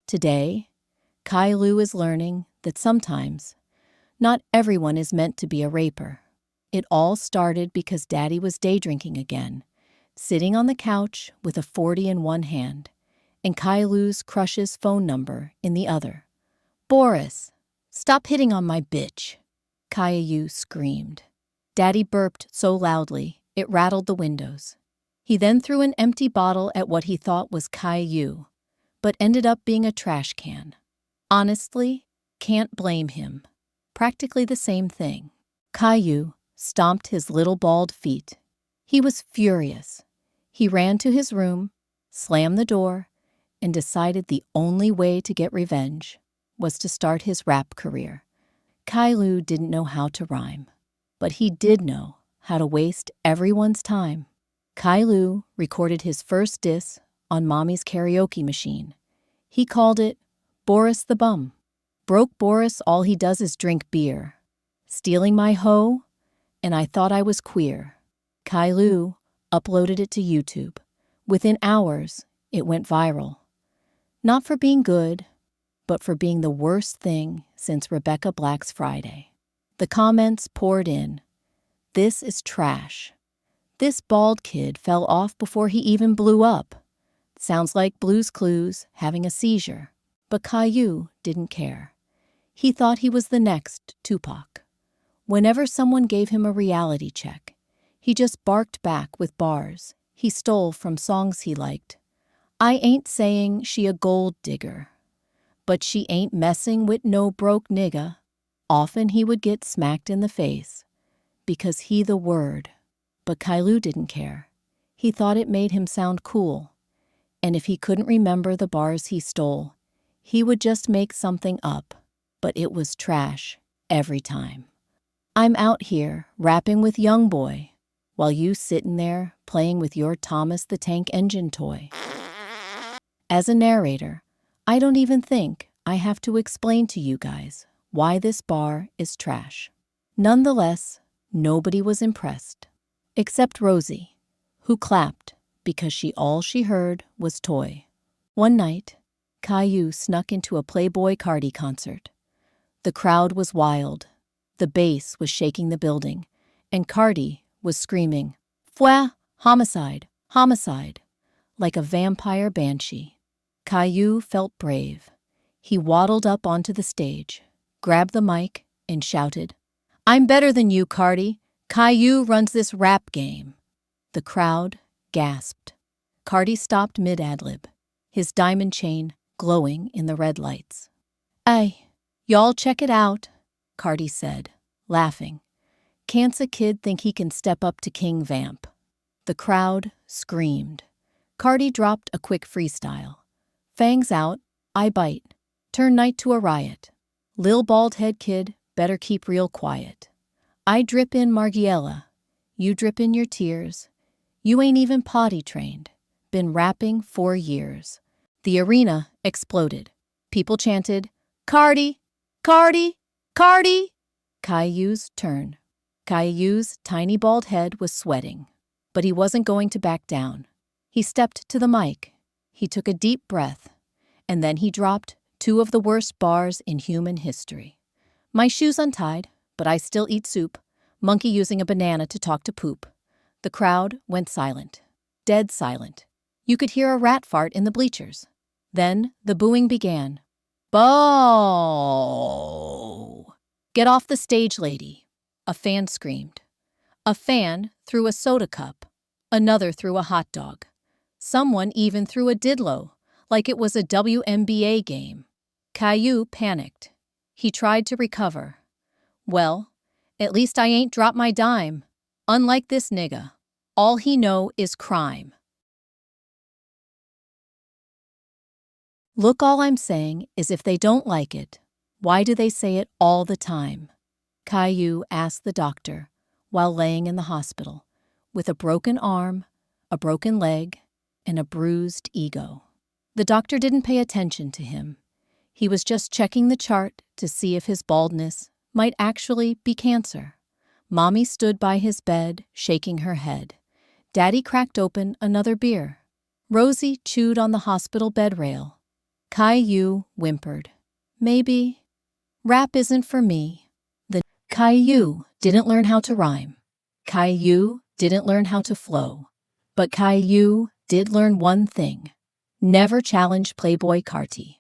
Today, Caillou is learning that sometimes not everyone is meant to be a raper. It all started because Daddy was day drinking again, sitting on the couch with a 40 in one hand and Caillou's crush's phone number in the other. "Boris, stop hitting on my bitch," Caillou screamed. Daddy burped so loudly it rattled the windows. He then threw an empty bottle at what he thought was Caillou, but ended up being a trash can. Honestly, can't blame him. Practically the same thing. Caillou stomped his little bald feet. He was furious. He ran to his room, slammed the door, and decided the only way to get revenge was to start his rap career. Caillou didn't know how to rhyme, but he did know how to waste everyone's time. Caillou recorded his first diss on Mommy's karaoke machine. He called it Boris the Bum. Broke Boris, all he does is drink beer. Stealing my hoe, and I thought I was queer. Caillou uploaded it to YouTube. Within hours, it went viral. Not for being good, but for being the worst thing since Rebecca Black's Friday. The comments poured in. "This is trash. This bald kid fell off before he even blew up. Sounds like Blue's Clues having a seizure." But Caillou didn't care. He thought he was the next Tupac. Whenever someone gave him a reality check, he just barked back with bars he stole from songs he liked. "I ain't saying she a gold digger, but she ain't messing with no broke nigga." Often he would get smacked in the face because he the word. But Caillou didn't care. He thought it made him sound cool. And if he couldn't remember the bars he stole, he would just make something up. But it was trash every time. "I'm out here rapping with young boy, while you sitting there playing with your Thomas the Tank Engine toy." As a narrator, I don't even think I have to explain to you guys why this bar is trash. Nonetheless, nobody was impressed, except Rosie, who clapped because all she heard was toy. One night, Caillou snuck into a Playboi Carti concert. The crowd was wild. The bass was shaking the building, and Carti was screaming, "Fouah, homicide, homicide," like a vampire banshee. Caillou felt brave. He waddled up onto the stage, grabbed the mic, and shouted, "I'm better than you, Carti. Caillou runs this rap game." The crowd gasped. Carti stopped mid-ad-lib, his diamond chain glowing in the red lights. "Ay, y'all check it out," Carti said, laughing. "Can't a kid think he can step up to King Vamp?" The crowd screamed. Carti dropped a quick freestyle. "Fangs out, I bite. Turn night to a riot. Lil bald head kid better keep real quiet. I drip in Margiela. You drip in your tears. You ain't even potty trained. Been rapping 4 years." The arena exploded. People chanted, "Carti! Carti! Carti!" Caillou's turn. Caillou's tiny bald head was sweating, but he wasn't going to back down. He stepped to the mic. He took a deep breath, and then he dropped 2 of the worst bars in human history. "My shoes untied, but I still eat soup. Monkey using a banana to talk to poop." The crowd went silent. Dead silent. You could hear a rat fart in the bleachers. Then the booing began. "Bo! Get off the stage, lady," a fan screamed. A fan threw a soda cup. Another threw a hot dog. Someone even threw a didlo, like it was a WNBA game. Caillou panicked. He tried to recover. "Well, at least I ain't dropped my dime. Unlike this nigga, all he know is crime." Look, all I'm saying is if they don't like it, why do they say it all the time? Caillou asked the doctor while laying in the hospital with a broken arm, a broken leg, and a bruised ego. The doctor didn't pay attention to him. He was just checking the chart to see if his baldness might actually be cancer. Mommy stood by his bed, shaking her head. Daddy cracked open another beer. Rosie chewed on the hospital bed rail. Caillou whimpered. Maybe rap isn't for me. The Caillou didn't learn how to rhyme. Caillou didn't learn how to flow. But Caillou did learn one thing. Never challenge Playboi Carti.